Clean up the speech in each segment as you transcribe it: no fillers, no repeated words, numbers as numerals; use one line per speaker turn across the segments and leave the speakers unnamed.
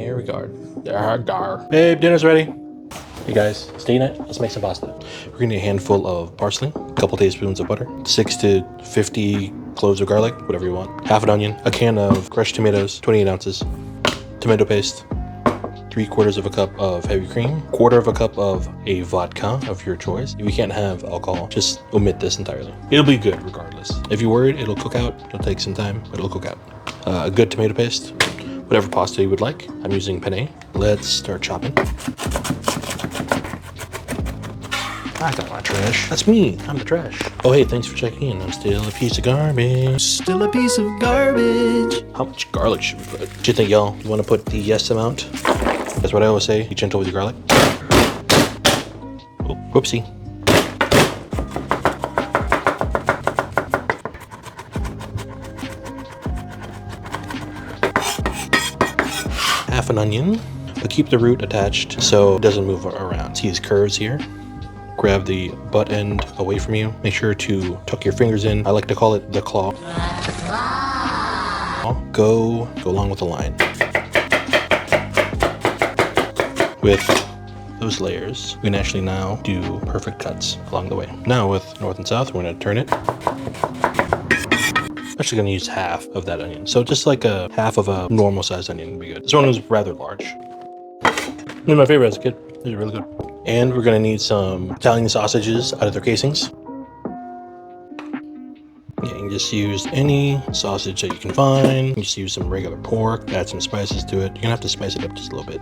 Here we go. Dar. Babe, dinner's ready. Hey guys, stay in it. Let's make some pasta. We're gonna need a handful of parsley, a couple tablespoons of butter, 6 to 50 cloves of garlic, whatever you want, half an onion, a can of crushed tomatoes, 28 ounces, tomato paste, 3/4 of a cup of heavy cream, 1/4 of a cup of a vodka of your choice. If you can't have alcohol, just omit this entirely. It'll be good regardless. If you're worried, it'll cook out. It'll take some time, but it'll cook out. A good tomato paste, whatever pasta you would like. I'm using penne. Let's start chopping. I got my trash. That's me. I'm the trash. Oh, hey, thanks for checking in. I'm still a piece of garbage.
Still a piece of garbage.
How much garlic should we put? What do you think, y'all? You want to put the yes amount? That's what I always say. Be gentle with your garlic. Oh, whoopsie. Half an onion, but keep the root attached so it doesn't move around. See these curves here? Grab the butt end away from you. Make sure to tuck your fingers in. I like to call it the claw. Go along with the line. With those layers, we can actually now do perfect cuts along the way. Now with north and south, we're gonna turn it. I'm actually gonna use half of that onion. So just like a half of a normal sized onion would be good. This one was rather large. One of my favorite as a kid. These are really good. And we're gonna need some Italian sausages out of their casings. Yeah, you can just use any sausage that you can find. You can just use some regular pork, add some spices to it. You're gonna have to spice it up just a little bit.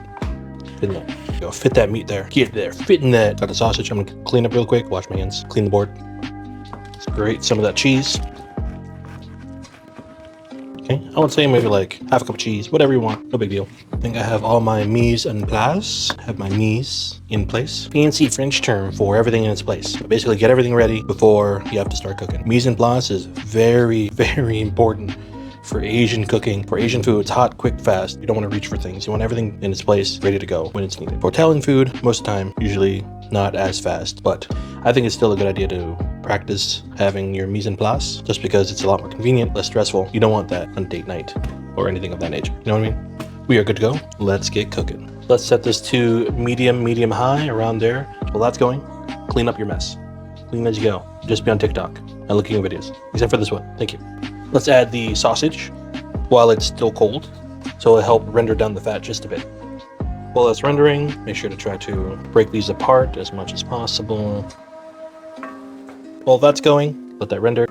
Fit in that. Go fit that meat there. Get there. Fit in that. Got the sausage. I'm gonna clean up real quick. Wash my hands. Clean the board. Let's grate some of that cheese. Okay, I would say maybe like half a cup of cheese, whatever you want, no big deal. I think I have all my mise en place, have my mise in place. Fancy French term for everything in its place. So basically get everything ready before you have to start cooking. Mise en place is very, very important for Asian cooking. For Asian food, it's hot, quick, fast. You don't want to reach for things. You want everything in its place, ready to go when it's needed. For Italian food, most of the time, usually not as fast, but I think it's still a good idea to practice having your mise en place just because it's a lot more convenient, less stressful. You don't want that on date night or anything of that nature. You know what I mean? We are good to go. Let's get cooking. Let's set this to medium high, around there. While that's going, clean up your mess. Clean as you go. Just be on TikTok and looking at videos, except for this one. Thank you. Let's add the sausage while it's still cold, so it'll help render down the fat just a bit. While that's rendering, make sure to try to break these apart as much as possible. While that's going, let that render.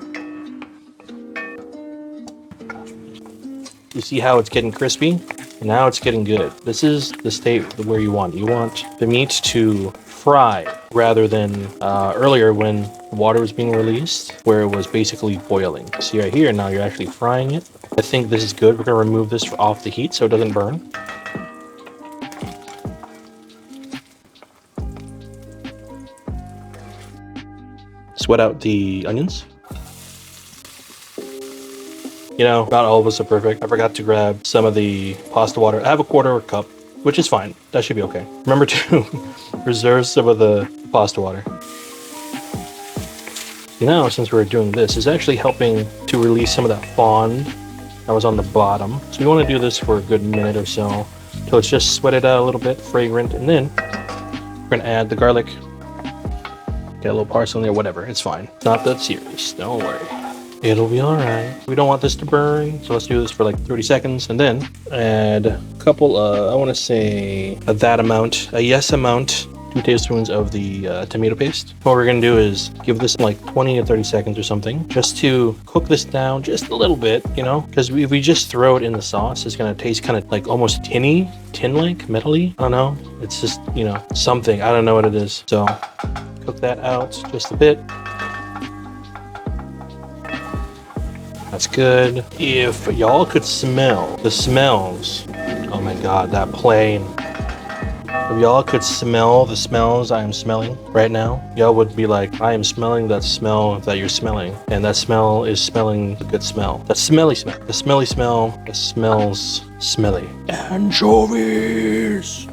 You see how it's getting crispy? Now it's getting good. This is the state where you want. You want the meat to fry rather than earlier when the water was being released, where it was basically boiling. See right here, now you're actually frying it. I think this is good. We're gonna remove this off the heat so it doesn't burn. Sweat out the onions. You know, not all of us are perfect. I forgot to grab some of the pasta water. I have a 1/4 cup, which is fine. That should be okay. Remember to reserve some of the pasta water. Now, since we're doing this, it's actually helping to release some of that fond that was on the bottom. So we want to do this for a good minute or so till it's just sweated out a little bit, fragrant, and then we're gonna add the garlic. Get a little parsley in there, whatever, it's fine. Not that serious, don't worry. It'll be all right. We don't want this to burn, so let's do this for like 30 seconds and then add a couple I want to say a yes amount, 2 tablespoons of the tomato paste. What we're gonna do is give this like 20 to 30 seconds or something, just to cook this down just a little bit, you know, because if we just throw it in the sauce, it's gonna taste kind of like almost tin-like, metally. I don't know. It's just, you know, something. I don't know what it is. So cook that out just a bit. That's good. If y'all could smell the smells, oh my god, that plane. If y'all could smell the smells I am smelling right now, y'all would be like, I am smelling that smell that you're smelling. And that smell is smelling the good smell. That smelly smell. The smelly smell that smells smelly. Anchovies!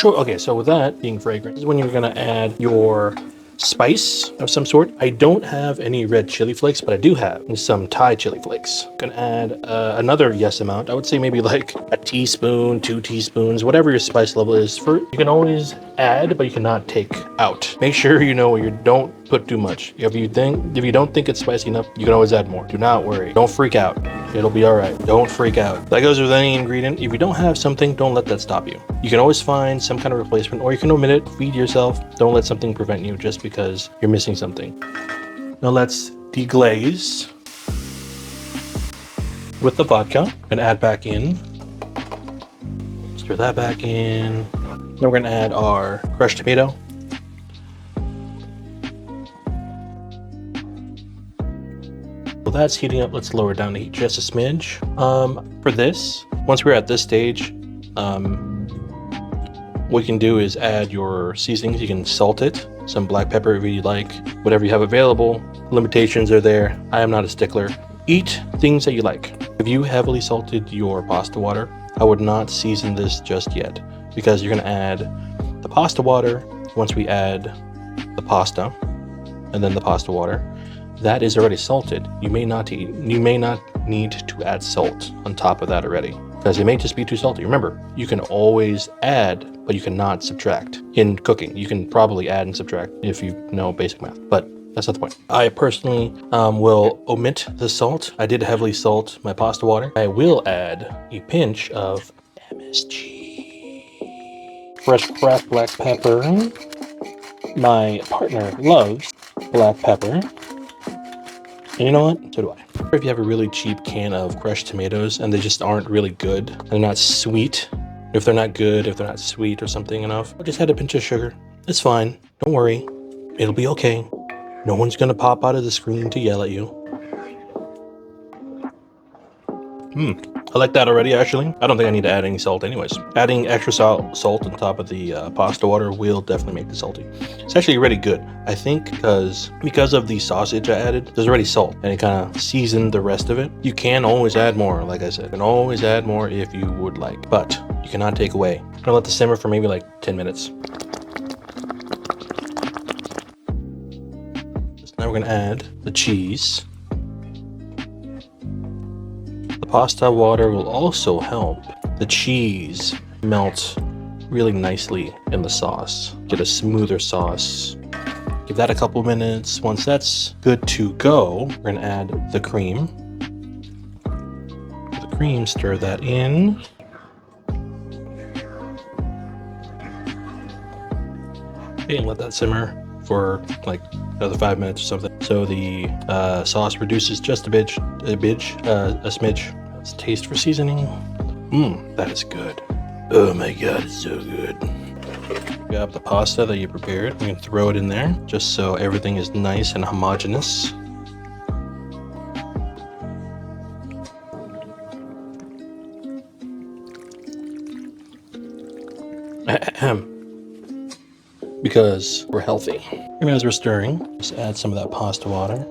Okay, so with that being fragrant, this is when you're gonna add your spice of some sort. I don't have any red chili flakes, but I do have some Thai chili flakes. I'm gonna add another yes amount. I would say maybe like a teaspoon, 2 teaspoons, whatever your spice level is. You can always add, but you cannot take out. Make sure you know you don't put too much. If you don't think it's spicy enough, you can always add more. Do not worry. Don't freak out. It'll be all right. Don't freak out. That goes with any ingredient. If you don't have something, don't let that stop you. You can always find some kind of replacement, or you can omit it, feed yourself. Don't let something prevent you just because you're missing something. Now let's deglaze with the vodka and add back in. Stir that back in. Then we're gonna add our crushed tomato. Well, that's heating up. Let's lower down the heat just a smidge. For this, once we're at this stage, what you can do is add your seasonings. You can salt it, some black pepper if you like, whatever you have available. Limitations are there. I am not a stickler. Eat things that you like. If you heavily salted your pasta water, I would not season this just yet, because you're gonna add the pasta water once we add the pasta, and then the pasta water. That is already salted. You may not need to add salt on top of that already, because it may just be too salty. Remember, you can always add, but you cannot subtract. In cooking, you can probably add and subtract if you know basic math, but that's not the point. I personally will omit the salt. I did heavily salt my pasta water. I will add a pinch of MSG. Fresh cracked black pepper. My partner loves black pepper. And you know what? So do I. If you have a really cheap can of crushed tomatoes and they just aren't really good, they're not sweet, if they're not good, if they're not sweet or something enough, I just add a pinch of sugar. It's fine. Don't worry. It'll be okay. No one's gonna pop out of the screen to yell at you. I like that already, actually. I don't think I need to add any salt anyways. Adding extra salt on top of the pasta water will definitely make it salty. It's actually already good. I think because of the sausage I added, there's already salt, and it kind of seasoned the rest of it. You can always add more, like I said. You can always add more if you would like, but you cannot take away. I'm gonna let this simmer for maybe like 10 minutes. So now we're gonna add the cheese. The pasta water will also help the cheese melt really nicely in the sauce. Get a smoother sauce. Give that a couple minutes. Once that's good to go, we're gonna add the cream. The cream, stir that in. Okay, and let that simmer for like another 5 minutes or something. So the sauce reduces just a smidge. Let's taste for seasoning. That is good. Oh my god, it's so good. Grab the pasta that you prepared. You can throw it in there just so everything is nice and homogeneous. Because we're healthy. And as we're stirring, just add some of that pasta water.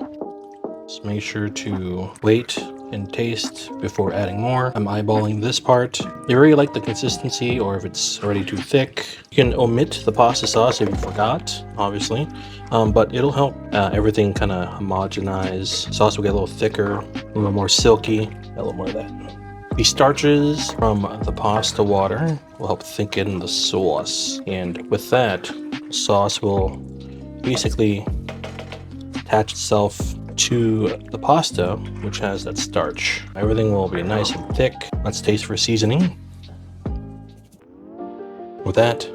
Just make sure to wait and taste before adding more. I'm eyeballing this part. If you really like the consistency, or if it's already too thick, you can omit the pasta sauce if you forgot, obviously. But it'll help everything kind of homogenize. Sauce will get a little thicker, a little more silky, a little more of that. The starches from the pasta water will help thicken the sauce. And with that, sauce will basically attach itself to the pasta, which has that starch. Everything will be nice and thick. Let's taste for seasoning. With that,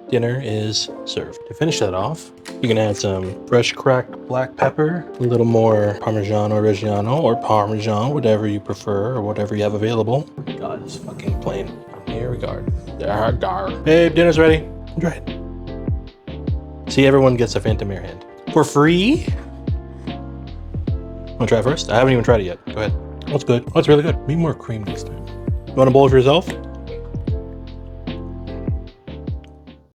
dinner is served. To finish that off, you can add some fresh cracked black pepper, a little more Parmigiano Reggiano or Parmesan, whatever you prefer or whatever you have available. God, this fucking plane. Here we go. Babe, dinner's ready. Enjoy it. See, everyone gets a Phantom Air hand for free. Want to try it first? I haven't even tried it yet. Go ahead. That's good. That's really good. Need more cream next time. You want a bowl for yourself?